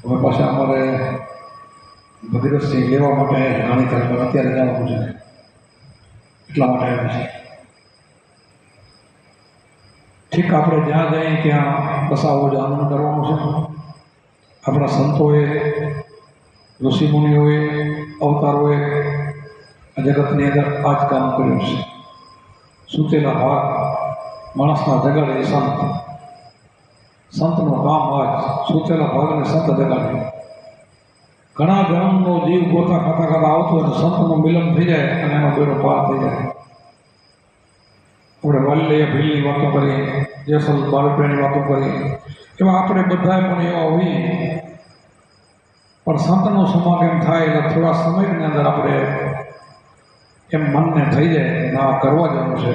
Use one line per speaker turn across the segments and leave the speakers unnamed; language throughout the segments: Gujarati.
હવે પાછા અમારે ભગીરથસિંહ લેવા માટે ઘણી તારીખ અત્યારે જવાનું છે, એટલા માટે આવ્યા છે. ઠીક, આપણે જ્યાં જઈએ ત્યાં બસાવો જ આનંદ કરવાનો છે. આપણા સંતોએ, ઋષિમુનિઓએ, અવતારોએ આ જગતની અંદર આ જ કામ કર્યું છે. સૂતેલા ભાગ માણસના જગાડે એ સંત. સંતનું કામ આજ સૂતેલા ભાગને સંત જગાડે. ઘણા જન્મનો જીવ ગોતા ખાતા ખાતા આવતો અને સંતનું મિલન થઈ જાય અને એનો બેડો પાર થઈ જાય. આપણે વાલ્ય ભીલની વાતો કરીએ, જેસલ બાળપણની વાતો કરીએ, એવા આપણે બધા પણ એવા હોઈએ, પણ સંતનો સમાગમ થાય એટલે થોડા સમયની અંદર આપણે એમ મનને થઈ જાય ના કરવા જવાનું છે.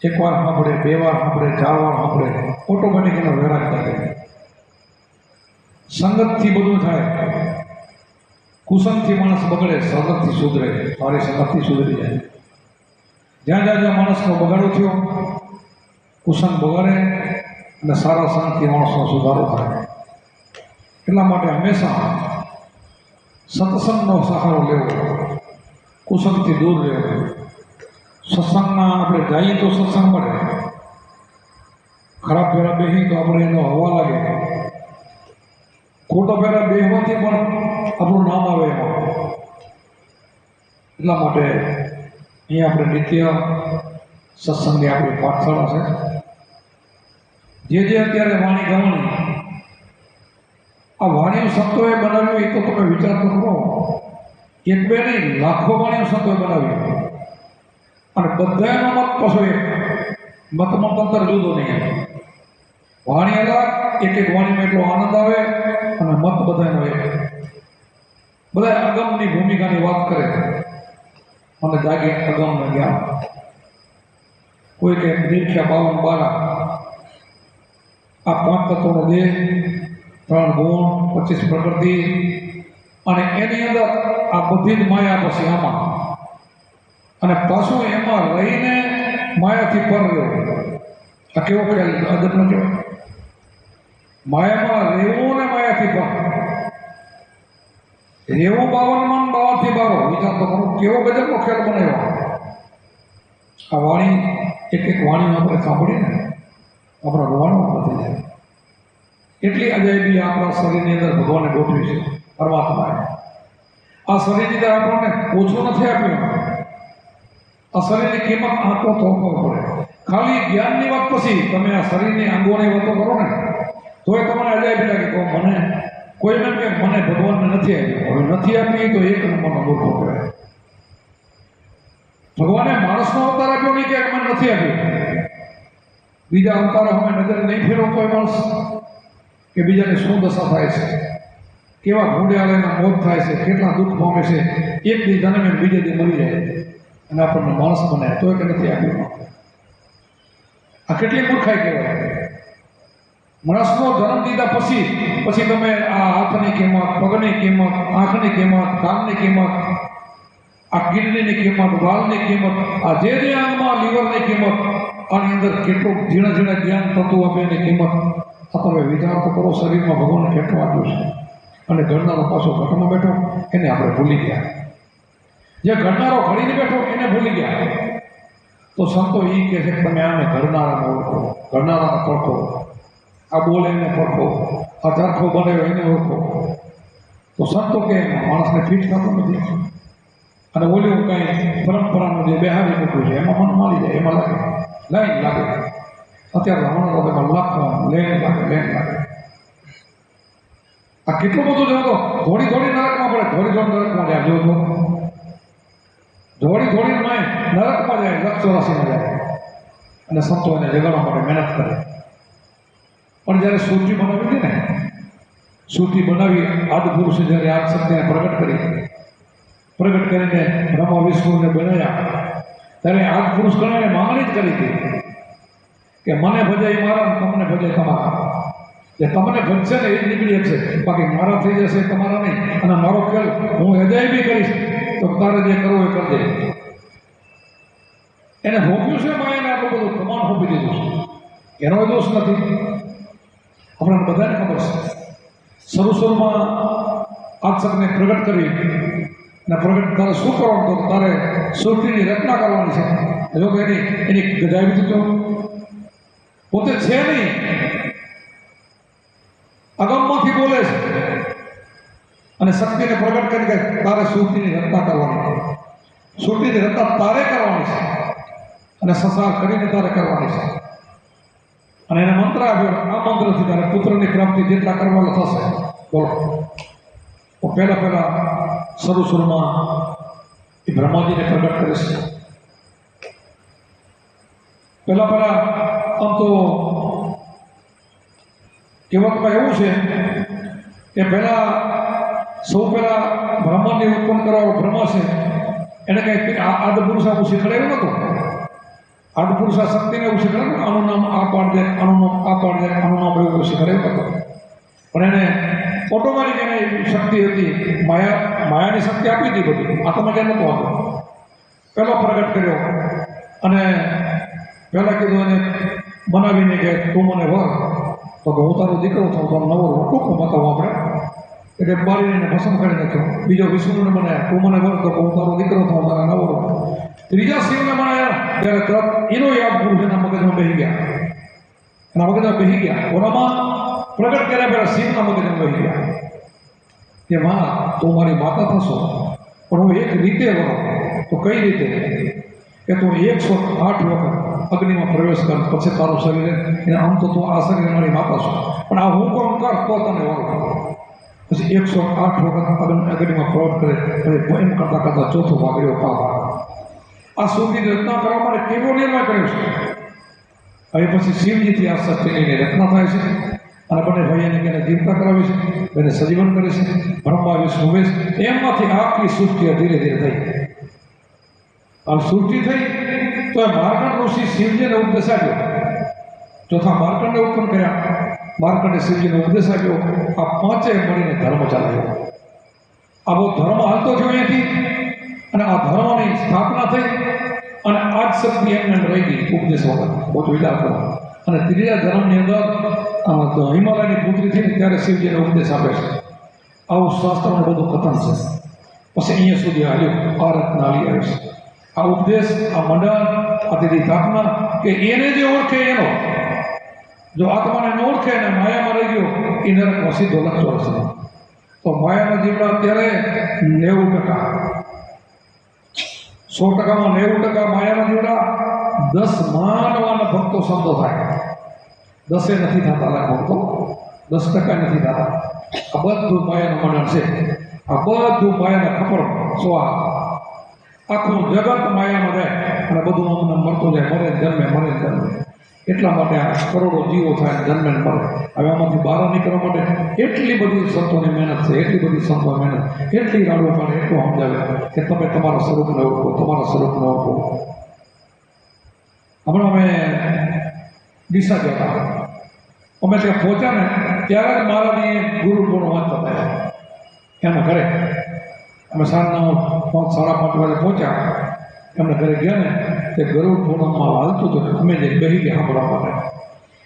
એકવાર સાંભળે, બે વાર સાંભળે, 4 વાર સાંભળે, ઓટોમેટિક એનો વેરાગ થાય. સંગતથી બધું થાય. કુસંગથી માણસ બગડે, સંગતથી સુધરે. સારી સંગતથી સુધરી જાય. જ્યાં જ્યાં માણસનો બગાડો થયો, કુસંગ બગાડે અને સારા સંગથી માણસનો સુધારો થાય. એટલા માટે હંમેશા સત્સંગનો સહારો લેવો, કુસંગથી દૂર રહેવું. સત્સંગમાં આપણે જઈએ તો સત્સંગ મળે, ખરાબ ફેરા બેસી તો આપણે એનો હવા લાગે, ખોટો ફેરા બેસવાથી પણ આપણું નામ આવે એમાં. એટલા માટે અહીંયા આપણે નિત્ય સત્સંગની આપણી પાઠશાળા છે. જે અત્યારે વાણી ગવણી આ વાણીઓ સંતોએ બનાવ્યું એ તો તમે વિચાર તો કરો. એક બે નહીં, લાખો વાણીઓ સંતોએ બનાવી અને બધાનો મત પાછો એક. મતમાં અંતર જુદો નહીં. વાણી અલગ, એક એક વાણીમાં એટલો આનંદ આવે અને મત બધાનો એક. બધા અગમની ભૂમિકાની વાત કરે અને જાગે અગમનું જ્ઞાન. કોઈ કે દીક્ષા 52 આ 5 તત્વોનો દેહ, 3 ગુણ, 25 પ્રકૃતિ અને એની અંદર આ બધી જ માયા પછી આમાં અને પાછું એમાં રહીને માયાથી પર રહ્યો. આ કેવો ખ્યાલ અદબનો કહેવાય. માયામાં રહેવું ને માયાથી પર રહેવું. 52 52થી 12. વિચાર તો કરો કેવો ગજબનો ખ્યાલ બનાવ્યો. આ વાણી એક એક વાણી આપણે સાંભળીને આપણા રોવાનું વધી જાય. એટલી અજાયબી આપણા શરીરની અંદર ભગવાને ગોઠવી છે પરમાત્માએ. આ શરીરની અંદર આપણને ઓછું નથી આપ્યું. આ શરીરની કિંમત આંકો તો પડે. ખાલી જ્ઞાનની વાત પછી તમે આ શરીરની અંગોની વાતો કરો ને તો એ તમને અજાયબી લાગે કે મને કોઈ એમ કે મને ભગવાનને નથી આપ્યું. હવે નથી આપી તો એક નંબરનો મૂર્ખો કહેવાય. ભગવાને માણસનો અવતાર આપ્યો નહીં કે મને નથી આપ્યું. બીજા અવતારો અમે નજર નહીં ફેરવતો એ માણસ કે બીજાને શું દશા થાય છે, કેવા ભૂંડિયાળાના મોત થાય છે, કેટલા દુઃખ પામે છે. એક દી જન્મે બીજે દી મરી જાય અને આપણને માણસ બનાવે તો કે નથી આપ્યું. આ કેટલી મૂર્ખાઈ કહેવાય. માણસનો જન્મ દીધા પછી તમે આ હાથની કિંમત, પગની કિંમત, આંખની કિંમત, કાનની કિંમત, આ કિડનીની કિંમત, વાલની કિંમત, આ જે અંગમાં લીવરની કિંમત, આની અંદર કેટલું ઝીણા ઝીણા જ્ઞાન તત્વો આપે એની કિંમત. આ તમે વિચાર તો કરો શરીરમાં ભગવાને કેટલું આપ્યું છે. અને ઘડનારો પાછો ઘટમાં બેઠો એને આપણે ભૂલી ગયા. જે ઘડનારો ઘડીને બેઠો એને ભૂલી ગયા. તો સંતો એ કહે છે કે તમે આને ઘડનારાને ઓળખો, ઘડનારાને પરખો, આ બોલે એને પરખો, આ ચરખો બનાવ્યો એને ઓળખો. તો સંતો કે માણસને ફિટ થતો નથી અને ઓલું કંઈ પરંપરાનું જે બેહારી મૂક્યું છે એમાં મન મારી જાય, એમાં લાગે લાઈન લાગે. અત્યારે હમણાં તો એમાં લાખો લેન લાગે. આ કેટલું બધું જોતો થોડી નરકમાં પડે, થોડી નરકમાં જાય. જો થોડી નરકમાં જાય, 184માં જાય અને સંતો એને જગાડવા માટે મહેનત કરે. પણ જ્યારે સૂર્તિ બનાવી હતી ને, સૂર્તિ બનાવી આદિપુરુષે જ્યારે આ શક્તિને પ્રગટ કરીને બ્રહ્મા વિષ્ણુને બનાવ્યા ત્યારે આદિપુરુષ ગણાને માંગણી જ કરી હતી કે મને ભજાય મારા, તમને ભજાય તમારા. જે તમને ભજશે ને એ જ નીકળી જશે, બાકી મારા થઈ જશે તમારા નહીં. અને મારો ખ્યાલ હું અજાયબી કરીશ તો તારે જે કરવું એ કરજે. એને હોપ્યું છે માયાને આટલું બધું પ્રમાણ હોપી દીધું છે. એનો દોષ નથી, આપણને બધાને ખબર છે. શરૂમાં આત્સકને પ્રગટ કરી અને પ્રગટ તારે શું કરવાનું તો તારે સૃષ્ટિની રચના કરવાની છે. જો કે એની ગજાવી તો પોતે છે નહીં, અગમમાંથી બોલે છે અને શક્તિને પ્રગટ કરી કે તારે સૃષ્ટિની રચના કરવાની, સૃષ્ટિની રચના તારે કરવાની છે અને સંસાર કરીને તારે કરવાની છે. અને એને મંત્ર આપ્યો, આ મંત્રથી તારે પુત્રની પ્રાપ્તિ જેટલા કરવાનો થશે. બોલો, તો પહેલા શરૂમાં એ બ્રહ્માજીને પ્રગટ કરે છે. પહેલા આમ તો કહેવતમાં એવું છે કે સૌ પહેલા બ્રહ્માંડને ઉત્પન્ન કરવાનો બ્રહ્મા છે એને કંઈ આદિ પુરુષ આવું શીખવાડેલું નહોતું. આદિ પુરુષ આ શક્તિને એવું શીખવાડે, આનું નામ આ પાડ દે, આનું નામ આ પાડ દે, આનું નામ એવું શીખવાડેલું નહોતું. પણ એને ઓટોમેટિક એને શક્તિ હતી, માયાની શક્તિ આપી હતી બધી. આત્મા ક્યાં નહોતો આપ્યો. પહેલો પ્રગટ કર્યો અને પહેલાં કીધું એને બનાવીને કે તું મને વર, તો કે હું તારો દીકરો છું, તારો નવો ટૂંકું બતાવું આપણે. એટલે બારીને ભસમ કરી નાખ્યો. બીજો વિષ્ણુને બનાવ્યા, તું મને વર, તો હું તારો દીકરો છું, તારા નવો. ત્રીજા શિવને બનાવ્યા ત્યારે તરત એનો યાદ પુરુષ એના મગજમાં બેસી ગયા, એના મગજમાં બેસી ગયા. ઓનામાં પ્રગટ કર્યા પહેલા શિવના મગજમાં બેસી ગયા કે માં તું મારી માતા થશો, પણ હું એક રીતે વરો. તો કઈ રીતે? કે તું 108 વખત અગ્નિમાં પ્રવેશ કર, પછી તારું શરીર એને આમ તો તું આ શરીર મારી માતા છો, પણ આ હું કોણ કર તો તને વરો. પછી 108 વખત અગ્નિમાં પ્રવેશ કરે અને એમ કરતા ચોથો ભાગડ્યો પાપા. આ સૃષ્ટિની રચના કરવા માટે કેવો નિર્ણય કર્યો છે. હવે પછી શિવજીથી આ શક્તિની રચના થાય છે અને બંને ભાઈને એને જીવતા કરાવે છે, એને સજીવન કરે છે. બ્રહ્મા વિષ્ણુ મહેશ એમાંથી આખી સૃષ્ટિ ધીરે ધીરે થઈ. આ સૃષ્ટિ થઈ તો એ માર્કંડ ઋષિ શિવજીને ઉપદેશ આપ્યો. ચોથા માર્કંડને ઉત્પન્ન કર્યા. માર્કંડે શિવજીને ઉપદેશ આપ્યો. આ પાંચે મળીને ધર્મ ચલાવ્યો. આ બહુ ધર્મ હાલતો થયો અહીંયાથી અને આ ધર્મની સ્થાપના થઈ અને આજ શક્તિ એમને રહી ગઈ ઉપદેશ વગર. બહુ વિચાર કરો. અને ત્રીજા ધર્મની અંદર હિમાલયની પુત્રી થઈને ત્યારે શિવજીને ઉપદેશ આપે છે. આવું શાસ્ત્રનું બધું કથન છે. પછી અહીંયા સુધી આવ્યું આ રચના આવી આવે છે. આ ઉપદેશ, આ મંડળ, આ તેની સ્થાપના કે એને જે ઓળખે એનો, જો આત્માને ન ઓળખે અને માયામાં રહી ગયો એ નરકમાં સીધો લખતો હશે. તો માયાના જીવડા અત્યારે 90%, 100%માં 90% માયાના જીવડા. 10 માનવાના ભક્તો સંતો થાય, 10 નથી થતા લગભગ, તો 10% નથી થતા. આ બધું માયાનું મંડળ છે. આ બધું માયાના ખબર આખું જગત માયામાં જાય અને બધું અમને મળતું જાય, મરે જન્મે. એટલા માટે આ કરોડો જીવો થાય, જન્મે મરે. હવે આમાંથી બહાર નીકળવા માટે એટલી બધી સંતોની મહેનત છે, એટલી બધી સંતો મહેનત, એટલી રાડો પાડે, એટલું સમજાવે કે તમે તમારા સ્વરૂપને ઓળખો, તમારા સ્વરૂપને ઓળખો. હમણાં અમે ડીસા જતા, અમે ત્યાં પહોંચ્યા ને ત્યારે જ મહારાજની ગુરુ પૂર્ણ વાંચતા હતા એના ઘરે. અમે સાંજના 5, 5:30 વાગે પહોંચ્યા. એમને ઘરે ગયા ને તે ગરુડ પૂનમમાં હાલતું હતું. અમે જે બેસી ગયા સાંભળવા માટે.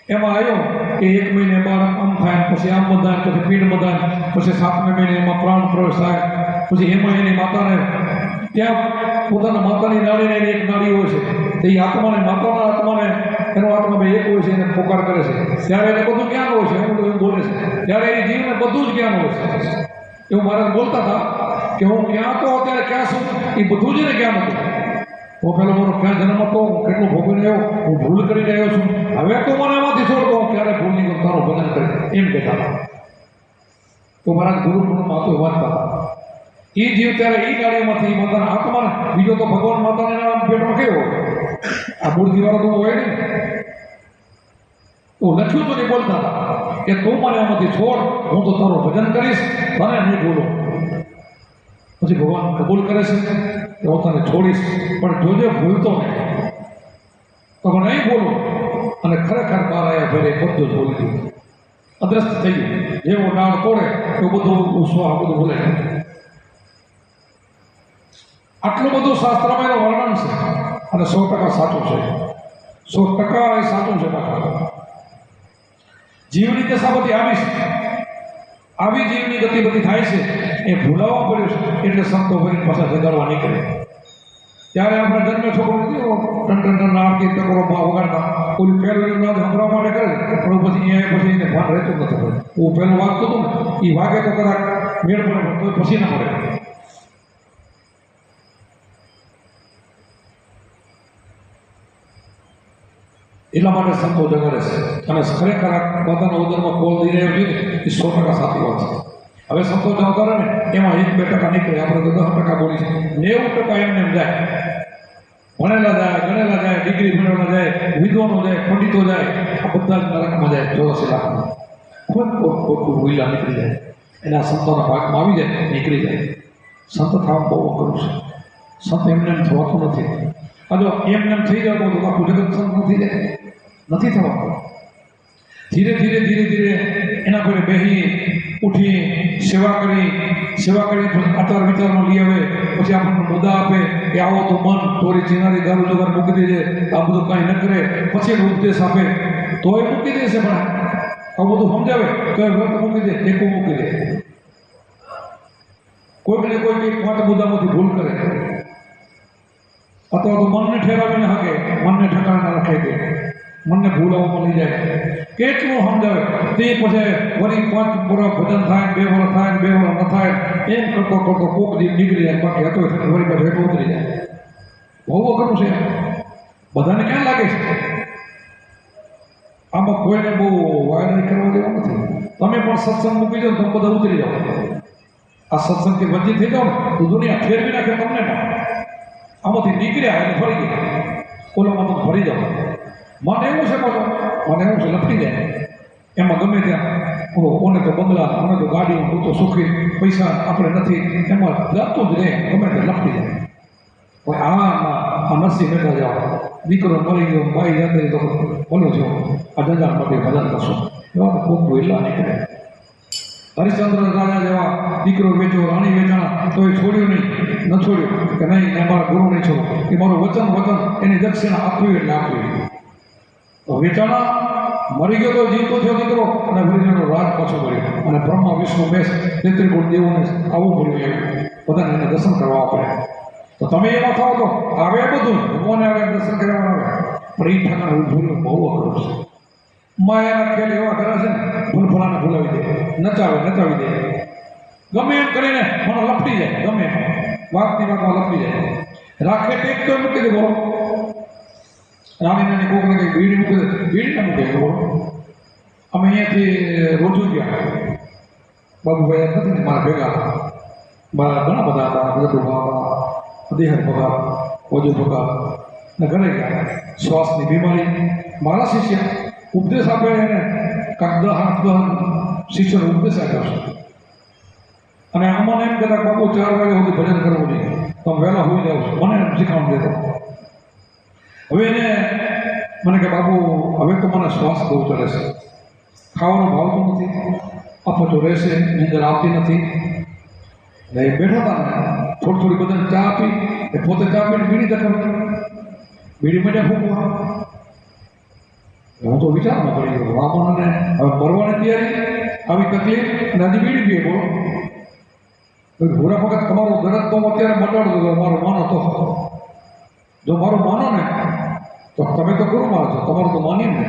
એમાં આવ્યો કે 1 મહિને બાળક આમ થાય, પછી આમ બંધાય, પછી પીઠ બંધાય, પછી 7મે મહિને એમાં પ્રાણ પ્રવેશ થાય, પછી એમાં એની માતાને ત્યાં પોતાના માતાની નાળીને એની એક નાળી હોય છે. તે આત્માને, માતાના આત્માને, એનો આત્મા બે એક હોય છે, એને પોકાર કરે છે. ત્યારે એને બધું જ્ઞાન હોય છે, એવું બોલે છે. ત્યારે એની જીવને બધું જ જ્ઞાન હોય છે. એવું મહારાજ બોલતા હતા કે હું ક્યાં તો અત્યારે ક્યાં છું એ બધું જ એને જ્ઞાન હતું. હું પેલો મારો ક્યાં જન્મ હતો, હું કેટલું ભોગવીને આવ્યો, હું ભૂલ કરીને આવ્યો છું, હવે તો મને એમાંથી છોડતો, હું ક્યારે ભૂલ નહીં કરું, તારું ભજન કરે, એમ કહેતા હતા. તો મારા ગુરુ પૂર્ણમાં હતો વાંચતા હતા. એ જીવ ત્યારે એ ગાડીમાંથી માતાના આત્માને, બીજો તો ભગવાન માતાના પેટમાં કેવો આ મૂર્તિવાળો તો હોય નહીં. તો લખ્યું તો નહીં બોલતા હતા કે તું મને આમાંથી છોડ, હું તો તારું ભજન કરીશ, તને નહીં બોલો. પછી ભગવાન કબૂલ કરે છે કે હું તને છોડીશ, પણ જોજે ભૂલતો નહીં. તો નહીં બોલો. અને ખરેખર બહાર આવ્યા ભરે બધું જ બોલી દીધું. અદ્રસ્ત થઈ ગયું. જેવો નાળ તોડે એવું બધું સ્વાહ બધું બોલે. આટલું બધું શાસ્ત્રમાં એનું વર્ણન છે અને 100% સાચું છે. 100% એ સાચું છે. જીવની દશા બધી આવી છે. આવી જીવની ગતિ બધી થાય છે એ ભૂલાવવા પડ્યું છે એટલે સંતો ભરીને પાછા જગાડવા નીકળે. ત્યારે આપણે જન્મ છોકરો નથી ટન ટન ટન આરતી ટકોરો વગાડતા ઓલું પહેલું નાદ સંભળવા માટે કરે પણ પછી પછી એને ભાન રહેતું નથી. હું પહેલું વાગતો હતો ને એ વાગે તો કદાચ મેળ પડે તો પછી ના પડે. એટલા માટે સંતો જગાડે છે અને ખરેખર પોતાના ઉદરમાં કોલ દઈ રહ્યો છે એ 100% સાચી વાત છે. હવે સંતો જગાડે ને એમાં 1-2% નીકળે, આપણે તો 10% બોલી છે. 90% એમને એમ જાય, ભણેલા જાય, ગણેલા જાય, ડિગ્રી મેળવેલા જાય, વિદ્વાનો જાય, પંડિતો જાય, આ બધા જ નરકમાં જાય. 84 લાખમાં ખોટું ભૂલા નીકળી જાય. એના સંતોના ભાગમાં આવી જાય, નીકળી જાય. સંત થવા બહુ અઘરું છે. સંત એમને એમ થવાતું નથી. આ જો એમને એમ થઈ જાય તો આખું જગત સંત નથી જાય, નથી થવાતું. ધીરે ધીરે ધીરે ધીરે એના પર બેહી ઉઠી સેવા કરી આચાર વિચારમાં લઈ આવે, પછી આપણને મુદ્દા આપે કે આવો તો મન તોરી ચીનારી દારૂ જુગાર મૂકી દેજે, આ બધું કાંઈ ન કરે, પછી એનો ઉપદેશ આપે તો એ મૂકી દેશે. પણ આવું બધું સમજાવે તો એ વ્રત મૂકી દે, ટેકો મૂકી દે. કોઈકને કોઈ કંઈક 5 મુદ્દામાંથી ભૂલ કરે અથવા તો મનને ઠેરાવીને હાકે, મનને ઠેકાણે રાખે કે મનને ભૂલાવવામાં લઈ જાય. કેટલું સમજાવે તે પછી વળી 5 વર્ષ ભજન થાય, 2 વર્ષ થાય, 2 વર્ષ ન થાય, એમ કરતો કોક દી નીકળી જાય, બાકી હતો વળી પાછું હેઠું ઉતરી જાય. બહુ અઘરું છે. બધાને ક્યાં લાગે છે? આમાં કોઈને બહુ વાયરલ કરવા જેવું નથી. તમે પણ સત્સંગ મૂકી જાઓ તમે બધા ઉતરી જાઓ. આ સત્સંગથી વંચિત થઈ જાઓ ને તો દુનિયા ફેરવી નાખે તમને. પણ આમાંથી નીકળ્યા એટલે ફરી ગયા, ઓલામાં તો ફરી જાઓ. મને એવું છે પાછો, મને એવું છે લપટી જાય એમાં ગમે ત્યાં. ઓને તો બંગલા, મને તો ગાડી, હું તો સુખી, પૈસા આપણે નથી, એમાં જતું જ રહે, ગમે ત્યાં લપટી જાય. પણ આ નરસિંહ મહેતા જાઓ, દીકરો મરી ગયો, ભાઈ જાતે તો બોલો છો આ જંજાળ માટે ભજન કરશો, એવા તો ખૂબ વહેલા નીકળે. હરિશ્ચંદ્ર રાજા જેવા દીકરો વેચો, રાણી વેચાણા તો એ છોડ્યું નહીં, ન છોડ્યું કે નહીં મારા ગુરુ નહીં છોડો, એ મારું વચન એની દક્ષિણા આપવી એટલે આપવી. તો વેચાણા મરી ગયો તો જીવતો થયો દીકરો અને વૃદ્ધનો રાજ પાછો મળ્યો અને બ્રહ્મા વિષ્ણુ મહેશ 33 કોટી દેવોને આવવું પડ્યું. એમ બધાને એને દર્શન કરવા પડે. તો તમે એમાં થાવ તો આવે બધું ભગવાને આવે, દર્શન કરવા આવે, પણ એ ઠાકાને ભૂલવું બહુ અઘરું છે. માયાના ખેલ એવા કરે છે ને, ભૂલફલાને ભૂલાવી દે, નચાવી દે, ગમે એમ કરીને મને લપટી જાય, ગમે એમ વાતની વાતમાં લપટી જાય. રાખે ટેક તો મૂકી દે બોલો, નાની નાની કોકને કંઈક બીડી મૂકી દે, બીડી ના મૂકે બોલો. અમે અહીંયાથી રોજુ ગયા, બાબુભાઈ નથી ને મારા ભેગા, મારા ઘણા બધા હતા, બધું બાબા, દેહર ભગા, વજુ ભગા ને ઘરે ગયા. શ્વાસની બીમારી, મારા શિષ્ય ઉપદેશ આપે એને કાંક 10-8 શિષ્યનો ઉપદેશ આપ્યો છે. અને અમને એમ કહેતા બાબુ 4 વાગ્યા સુધી ભજન કરવું જોઈએ, તમે વહેલા હોઈ જાવ છો, મને એમ શીખવાનું દેતો. હવે એને મને કે બાબુ હવે તો મને શ્વાસ બહુ ચડે છે, ખાવાનું ભાવતું નથી, અપચો રહેશે, નીંદર આવતી નથી. એટલે એ બેઠા હતા ને થોડી બધાને ચા આપી, એ પોતે ચા પીને બીડી દખલ, બીડી માટે ફૂંકવા. હું તો વિચારમાં પડી ગયો, વામનને હવે મરવાની તૈયારી, આવી તકલીફ અને હજી બીડી પીએ બોલો. ભૂરા વખત તમારો દરદ તો અત્યારે મટાડો દો, મારો માનો તો. જો મારું માનો ને તો તમે તો ગુરુ માનો છો, તમારું તો માની ને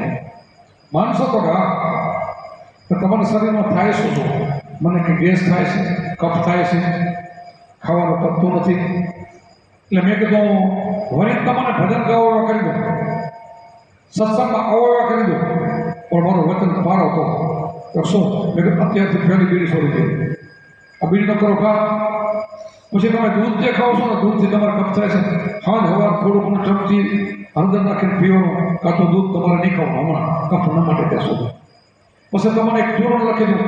માનશો તો કે હા તમારા શરીરમાં થાય શું છો? મને કે ગેસ થાય છે, કફ થાય છે, ખાવાનું પતતું નથી. એટલે મેં કીધું વળી તમને ભજન ગાવો એવા કરી દો, સત્સંગમાં આવો એવા કરી દો, પણ મારું વચન મારો તો શું? મેં કીધું અત્યારથી પહેલી બીડી છોડી દે, આ બીડી ન કરો ખા. પછી તમે દૂધ જે ખાવ છો ને દૂધથી તમારે કફ થાય છે, હાલ હવાર થોડું ઘણું ચમચી હળદર નાખીને પીવાનું, કાં તો દૂધ તમારે નહીં ખાવાનું, હમણાં કફ ન માટે ત્યાં સુધી. પછી તમારે એક ચૂર્ણ લખી દઉં,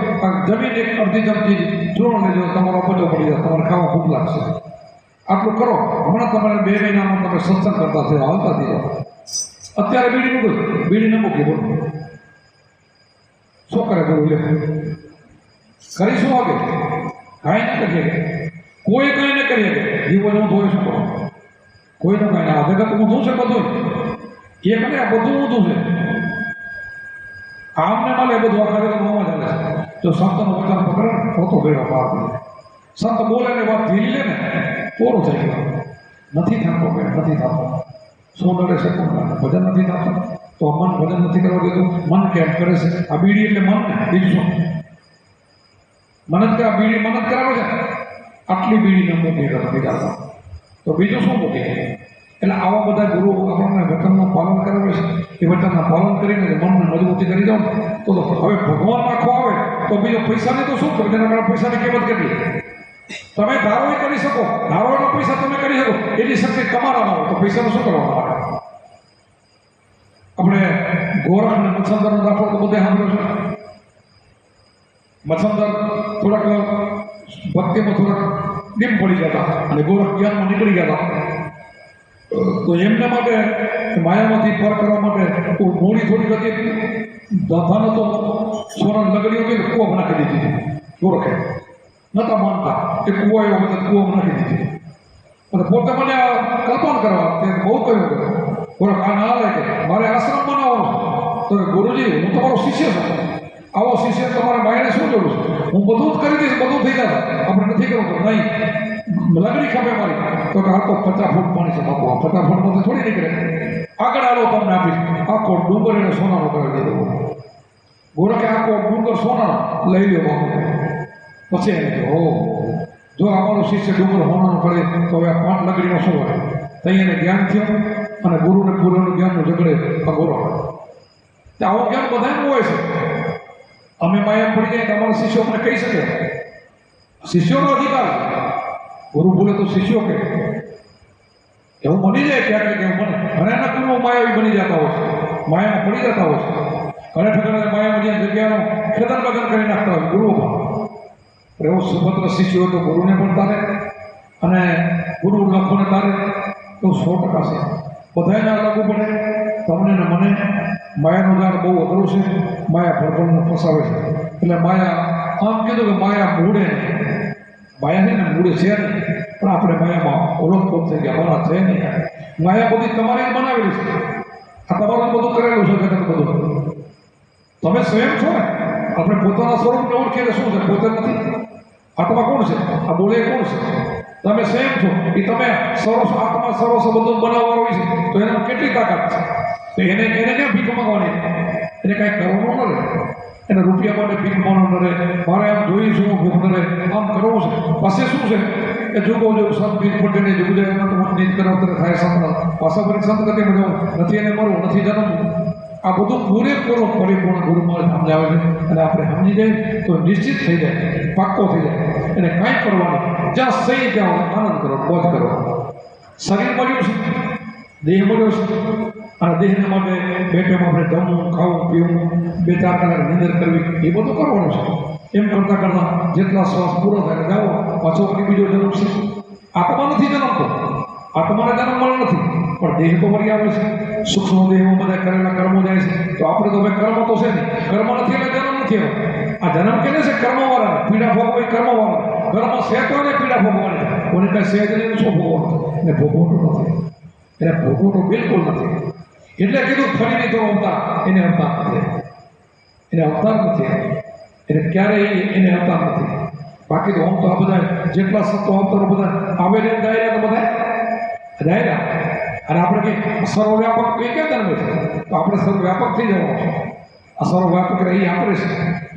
જમીન 1 અડધી ચમચી ચૂર્ણ લેજો, તમારો અપચો પડી જાય, તમારે ખાવા ભૂખ લાગશે. આટલું કરો, હમણાં તમારે 2 મહિનામાં તમે સત્સંગ કરતા છે, હાલતા થઈ જાઓ. અત્યારે બીડી મૂકું, બીડી ન મૂકી બોલો શું કરે બોલું લે કરી શું આવે? કાંઈ ના કરીએ, કોઈ કંઈ ન કરીએ. જીવન હું ધોઈ શકો, કોઈનું કાંઈ ના. જગત ઊંધું છે બધું, એ કરે આ બધું ઊંધું છે. આમને મળે બધું આખા જગત મોમાં ચાલે છે. જો સંતનું વચન પકડે ને તો બેડો પાર પડે. સંત બોલે ને વાત ધીરી લે ને પૂરો થઈ ગયો. નથી થતો બેન, નથી થતો. શું ડરે છે કોણ? ભજન નથી થતું તો મન ભજન નથી કરવા દેતું. મન કેમ કરે છે? આ બીડી એટલે મન ને, બીજું શું? મન જ આ બીડી મન જ કરાવે છે. આટલી બીડીને મૂકી નથી કરતા તો બીજું શું મૂકી? એટલે આવા બધા ગુરુઓ આપણને વચનનું પાલન કરાવે છે. એ વચનના પાલન કરીને મનને મજબૂતી કરી દો તો હવે ભગવાન આખો આવે તો બીજો પૈસાની તો શું કરે? તેના કારણે પૈસાની કિંમત કેટલી? તમે ધારો એ કરી શકો, ધારો એટલો પૈસા તમે કરી શકો, એની શક્તિ તમારામાં હોય તો પૈસાનું શું કરવાનું આવે? આપણે ગોરખ અને મચ્છંદરનો દાખલો તો બધે સાંભળ્યો છે. મચ્છંદર થોડાક ભક્તિમાં થોડાક ડીમ પડી ગયા અને ગોરખ જ્ઞાનમાં નીકળી ગયા તો એમના માટે માયામાંથી પર કરવા માટે મોડી થોડી હતી ધન હતો, સોના લગડી હતી કૂવામાં નાખી દીધી. ગોરખે નતા માનતા એ કૂવા એવો બધા કૂવામાં નાખી દીધી અને પોતે મને કલ્પના કરવા તે બહુ કહ્યું કે ગોરખ આ ના લાગે, મારે આશ્રમ બનાવવાનો. તો ગુરુજી હું તમારો શિષ્ય છું, આવો શિષ્ય તમારે માયાને શું જરૂર છે? હું બધું જ કરી દઈશ, બધું થઈ જશે, આપણે નથી કરવું. તો નહીં, લગડી ખપે મારી. તો કે આ તો 50 ફૂટ પાણી છે બાપુ, આ 50 ફૂટમાંથી થોડી નીકળે. આગળ આલો તમને આપીશ. આખો ડુંગર એને સોનાનો કરી દીધો. ગોરખે આખો ડુંગર સોનાનો લઈ લ્યો બાપુ. પછી એને કહ્યું, ઓ જો અમારો શિષ્ય ડુંગર સોનાનો કરે તો હવે આ 5 લગડીનો શું હોય? ત્યાં એને જ્ઞાન થયું અને ગુરુને પૂર્વનું જ્ઞાનનું ઝઘડે આ ગોરખ. આવું જ્ઞાન બધાનું હોય છે. અમે માયા પડી જાય તો અમારા શિષ્યો અમને કહી શકે. શિષ્યોનો અધિકાર. ગુરુ બોલે તો શિષ્યો કે એવું બની જાય ક્યાંક એવું બને. ઘણા ગુરુઓ માયાવી બની જતા હોય છે, માયામાં પડી જતા હોય છે. ઘણા ઠેકાણે માયામાં જ્યાં જગ્યાનો ખેતર બગન કરી નાખતા હોય ગુરુઓ પણ. એવો સુભદ્ર શિષ્યો તો ગુરુને પણ તારે અને ગુરુ લખોને તારે તો 100% છે. બધાને લાગુ પડે. તમને ને મને માયાનું જાણ બહુ અઘરું છે. માયા ભરભરને ફસાવે છે. એટલે માયા આમ કીધું કે માયા મૂળે માયા છે ને મૂળે છે નહીં, પણ આપણે માયામાં ઓળખપોત થઈ ગયા. મારા છે નહીં. માયા બધી તમારી બનાવેલી છે. આ તમારું બધું કરેલું છે જગત બધું. તમે સ્વયં છો ને. આપણે પોતાના સ્વરૂપને ઓળખીને શું છે? પોતે નથી. આત્મા કોણ છે? આ બોલે કોણ છે? તમે સ્વયં છો. એ તમે સરસ આત્મા સરસ બધું બનાવવાનું હોય છે તો એનામાં કેટલી તાકાત છે? તો એને ક્યાં ભીખ માંગવાની? એને કાંઈ કરવાનું ન રહે. એને રૂપિયા માટે ભીખ માંગવાનું ન રહે. મારે આમ જોઈશું ભૂખ ન રહે, આમ કરવું છે. પાસે શું છે કે જુગો જો સંત ભીખ પટેને જુગજે નીત કરાવતર થાય સંત પાછા ફરી સંત ગતિ મળ્યો નથી. એને મરવું નથી જન્મવું. આ બધું પૂરેપૂરો પરિપૂર્ણ ગુરુમાં સમજાવે છે. અને આપણે સમજી જાય તો નિશ્ચિત થઈ જાય, પાક્કો થઈ જાય. એને કાંઈ કરવાનું જ્યાં સહી ત્યાં આનંદ કરો, મોજ કરો. શરીર મળ્યું છે, દેહ મળ્યો છે અને દેહને માટે બેઠામાં આપણે જમવું, ખાવું, પીવું, 2-4 કલાક નિંદર કરવી એ બધું કરવાનું છે. એમ કરતાં કરતાં જેટલા શ્વાસ પૂરો થાય જાઓ પાછો વળી બીજો જન્મ છે. આત્મા નથી જન્મતો, આત્માને જન્મ મળ્યો નથી, પણ દેહ તો મળી આવે છે. સૂક્ષ્મ દેહમાં બધા કરેલા કર્મો જાય છે. તો આપણે તો ભાઈ કર્મ તો છે નહીં. કર્મ નથી એટલે જન્મ નથી આવ્યો. આ જન્મ કેને છે? કર્મવાળા પીડા ભોગવવી, કર્મવાળા ઘરમાં સહેતો ને પીડા ભોગવવાની. કોને કાંઈ સહેજ નહીં શું ભોગવવાનું? એને ભોગવતું નથી. એને ભોગવતું બિલકુલ નથી. એટલે કીધું ફરીને તો અવતાર. એને અવતાર નથી. એને અવતાર નથી. એને ક્યારેય એને અવતાર નથી. બાકી તો આમ તો આ બધા જેટલા સંતો અવતારો બધા આવે ને ડાયરા તો બધા ડાયરા. અને આપણે કંઈ સર્વવ્યાપક કંઈ ક્યાં જન્મે છે? તો આપણે સર્વવ્યાપક થઈ જવાનું છે. આ સર્વવ્યાપક એ આપણે છે.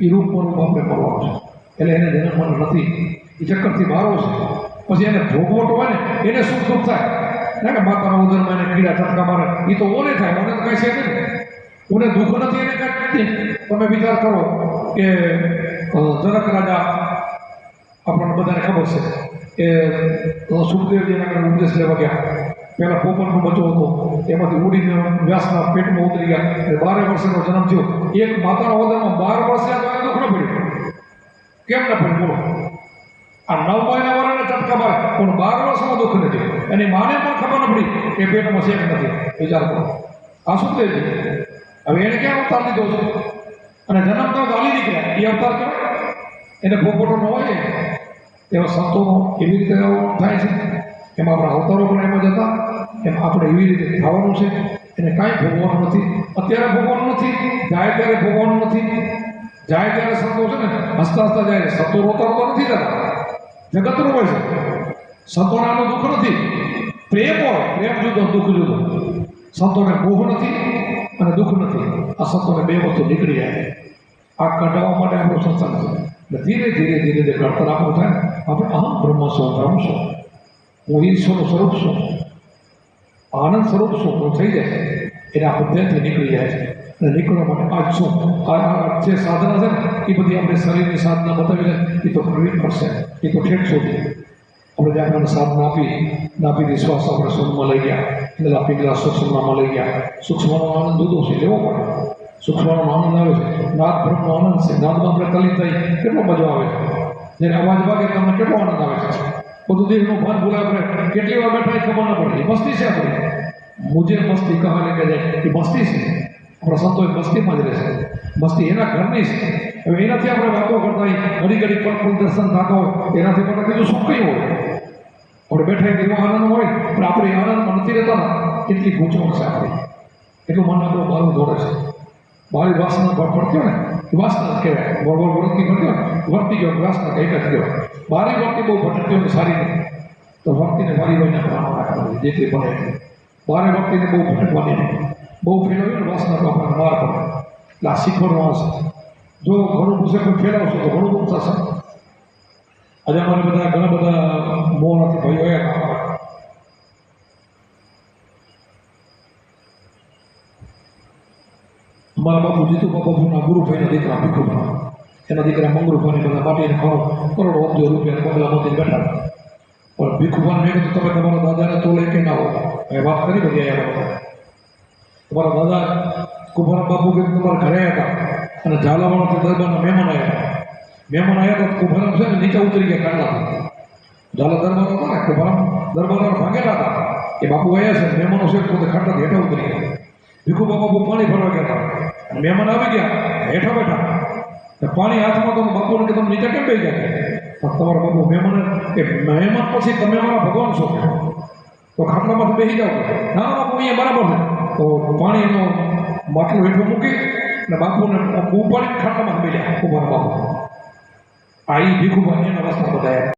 એ રૂપમાં આપણે મળવાનું છે. એટલે એને જન્મવાનું નથી. એ ચક્કરથી બારો છે. પછી એને ભોગવટ હોય ને એને શું સુખ થાય? કે માતાના ઉદરમાં એને કીડા ચટકા મારે એ તો ઓને થાય. ઓને તો કાંઈ છે નહીં. ઓને દુઃખ નથી એને કાંઈ નથી. તમે વિચાર કરો કે જનક રાજા આપણને બધાને ખબર છે કે સુખદેવજીના આગળ ઉપદેશ લેવા ગયા. પહેલાં પોપટનો બચ્ચો હતો, એમાંથી ઉડીને વ્યાસના પેટમાં ઉતરી ગયા. એટલે 12 વર્ષનો જન્મ થયો. એક માતાના ઉદરમાં 12 વર્ષે તો એને દુઃખ ન પડ્યું. કેમ ન પડ્યું બોલો? આ 9 મહિનાવાળાને ચટકા મારે પણ 12 વર્ષમાં દુઃખ નથી. એની માને પણ ખબર ન પડી કે પેટમાં છે કે નથી. વિચાર કરો. આ સુખદેવજી હવે એને ક્યાં અવતાર લીધો છે? અને જન્મ તો ગાલી નીકળ્યા એ અવતાર કહેવાય? એને ભોગવટો ન હોય. એવા સંતોનો એવી રીતે થાય છે. એમાં આપણા અવતારો પણ એમાં જતા. એમ આપણે એવી રીતે થવાનું છે. એને કાંઈ ભોગવવાનું નથી. અત્યારે ભોગવવાનું નથી, જાય ત્યારે ભોગવવાનું નથી. જાય ત્યારે સંતો છે ને હસતા હસતા જાય. સંતો રોતા રોતા નથી જતા, જગતનું હોય છે. સંતોને આનું દુઃખ નથી, પ્રેમ હોય, પ્રેમ જુદો દુઃખ જુદો. સંતોને મોહ નથી અને દુઃખ નથી. આ સંતોને બે વસ્તુ નીકળી જાય. આ કઢાવવા માટે આપણો સત્સંગ છે. એટલે ધીરે ધીરે ધીરે ધીરે ઘડતર આપણું થાય. આપણે અહમ બ્રહ્મ છું, બ્રહ્મ છું, હું ઈશ્વરનું સ્વરૂપ છું, આનંદ સ્વરૂપ છું, હું થઈ જાય. એટલે આ બધાથી નીકળી જાય છે. અને નીકળવા માટે આજ શું આ જે સાધના છે ને એ બધી આપણે શરીરની સાધના બતાવી જાય એ તો કરવી પડશે. એ તો ઠેઠ સુધી આપણે જે આપણને સાધના આપી નાપીથી શ્વાસ આપણે સૂક્ષ્મમાં લઈ ગયા, એટલે પીગલા સૂક્ષ્મમાં લઈ ગયા. સૂક્ષ્મનો આનંદ જુદો છે, લેવો પડે. સૂક્ષ્મનો આનંદ આવે છે, નાદ બ્રહ્મનો આનંદ છે. નાદમાં આપણે કલિત થઈ કેટલો મજો આવે છે. જ્યારે અવાજ વાગે તમને કેટલો આનંદ આવે છે. બધું દેહનું ભાન ભૂલા આપણે કેટલી વાર બેઠા એ ખબર ન પડે. એ મસ્તી છે આપણી. મુજે મસ્તી કહાને કહે જાય એ મસ્તી છે. આપણા સંતો એ મસ્તીમાં જ રહેશે. મસ્તી એના ઘરની છે. હવે એનાથી આપણે વાતો કરતા ઘડી ઘડી પળ દર્શન થતા હોય એનાથી પણ બીજું શું કયું હોય. આપણે બેઠા એવો આનંદ હોય પણ આપણે આનંદમાં નથી રહેતા ને એટલી ગૂંચવણ છે આપણી. એટલું મન આપણું બારું દોડે છે. બારી વાસના પડતી હોય ને એ વાસના કહેવાય. બરોબર વર્તી પડતી હોય વર્તી ગયો વાસના એક જ કહેવાય. બારી વર્તી બહુ ભટકતી હોય સારી નહીં તો વર્તીને બારી વહીને રાખવાની જેટલી બને એટલી. બારે વર્તીને બહુ ભટકવાની નહીં. બહુ ફેરવ્યું ને વાસના તો આપણને માર પડે. એટલે આ શીખવાનું આવશે. જો ઘણું પૂછે કોઈ ફેરવશો તો ઘણું બધું થશે. આજે અમારે બધા ઘણા બધા મોહનાથી ભાઈઓ આવ્યા. અમારા બાપુ જીતુ બાપુના ગુરુભાઈના દીકરા ભીખુભા, એના દીકરા મંગરુભાને બધા માટીને કરોડો અબજો રૂપિયા બંગલામાંથી બેઠા. પણ ભીખુભાને મેં કીધું તમે તમારા દાદાને તોલે કે ના હો. મેં વાત કરી બધી આવ્યા. તમારા દાદા કુભારામ બાપુ કે તમારા ઘરે હતા અને ઝાલાવાળાથી દરબારના મહેમાન આવ્યા. મહેમાન આવ્યા તો કુભારામ છે ને નીચે ઉતરી ગયા કાઢલા. ઝાલા દરબાર હતા ને કુભારામ દરબાર ભાગેલા હતા. એ બાપુ આવ્યા છે મહેમાનો છે પોતે ખાટલાથી હેઠા ઉતરી ગયા. ભીખુભા બાપુ પાણી ભરવા ગયા હતા. મહેમાન આવી ગયા હેઠા બેઠા. પાણી હાથમાં તો બાપુને કે તમે નીચે કેમ બેસી ગયા? તમારા બાપુ મહેમાન એ મહેમાન પછી તમે મારા ભગવાન છો તો ખાટલામાંથી બેસી જાઓ. ના બાપુ અહીંયા બરાબર છે. તો પાણીનો માટલું હેઠો મૂકી અને બાપુને ઉપાડી ખાટલામાં બેસ્યા કુમાર બાપુ. આ ભીખુભા એના રસ્તા બતાવ્યા.